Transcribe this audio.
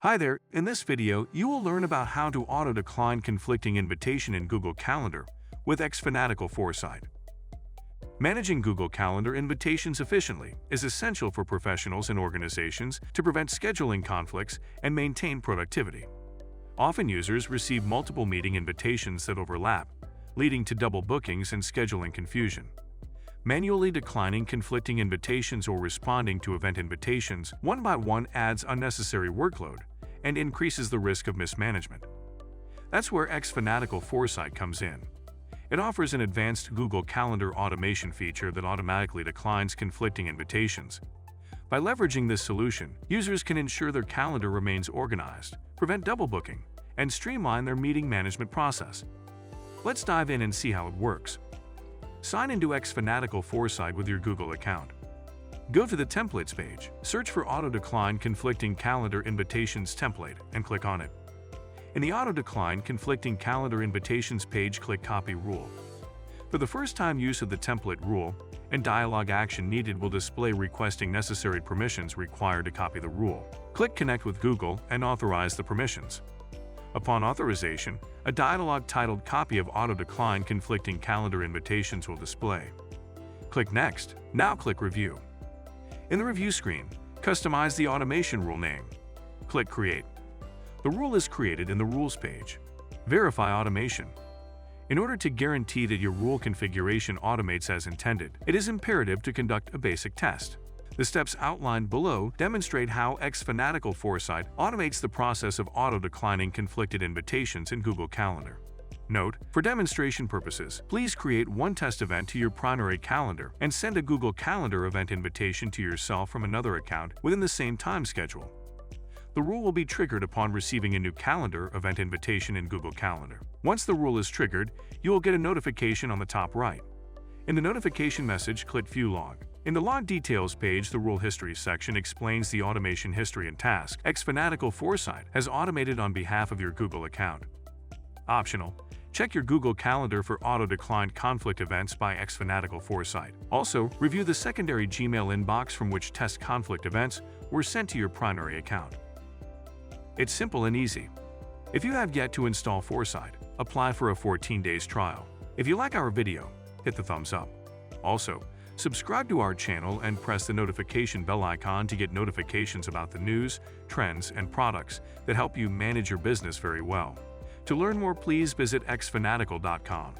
Hi there, in this video, you will learn about how to auto-decline conflicting invitation in Google Calendar with fanatical foresight. Managing Google Calendar invitations efficiently is essential for professionals and organizations to prevent scheduling conflicts and maintain productivity. Often users receive multiple meeting invitations that overlap, leading to double bookings and scheduling confusion. Manually declining conflicting invitations or responding to event invitations one by one adds unnecessary workload and increases the risk of mismanagement. That's where fanatical foresight comes in. It offers an advanced Google Calendar automation feature that automatically declines conflicting invitations. By leveraging this solution, users can ensure their calendar remains organized, prevent double booking, and streamline their meeting management process. Let's dive in and see how it works. Sign into fanatical foresight with your Google account. Go to the Templates page, search for Auto-Decline Conflicting Calendar Invitations template, and click on it. In the Auto-Decline Conflicting Calendar Invitations page, click Copy Rule. For the first-time use of the template rule, a dialog action needed will display requesting necessary permissions required to copy the rule. Click Connect with Google and authorize the permissions. Upon authorization, a dialog titled Copy of Auto-Decline Conflicting Calendar Invitations will display. Click Next. Now click Review. In the review screen, customize the automation rule name. Click Create. The rule is created in the Rules page. Verify automation. In order to guarantee that your rule configuration automates as intended, it is imperative to conduct a basic test. The steps outlined below demonstrate how fanatical foresight automates the process of auto-declining conflicted invitations in Google Calendar. Note, for demonstration purposes, please create one test event to your primary calendar and send a Google Calendar event invitation to yourself from another account within the same time schedule. The rule will be triggered upon receiving a new calendar event invitation in Google Calendar. Once the rule is triggered, you will get a notification on the top right. In the notification message, click View Log. In the Log Details page, the Rule History section explains the automation history and task fanatical foresight has automated on behalf of your Google account. Optional: check your Google Calendar for auto-declined conflict events by fanatical foresight. Also, review the secondary Gmail inbox from which test conflict events were sent to your primary account. It's simple and easy. If you have yet to install Foresight, apply for a 14 days trial. If you like our video, hit the thumbs up. Also, subscribe to our channel and press the notification bell icon to get notifications about the news, trends, and products that help you manage your business very well. To learn more, please visit xfanatical.com.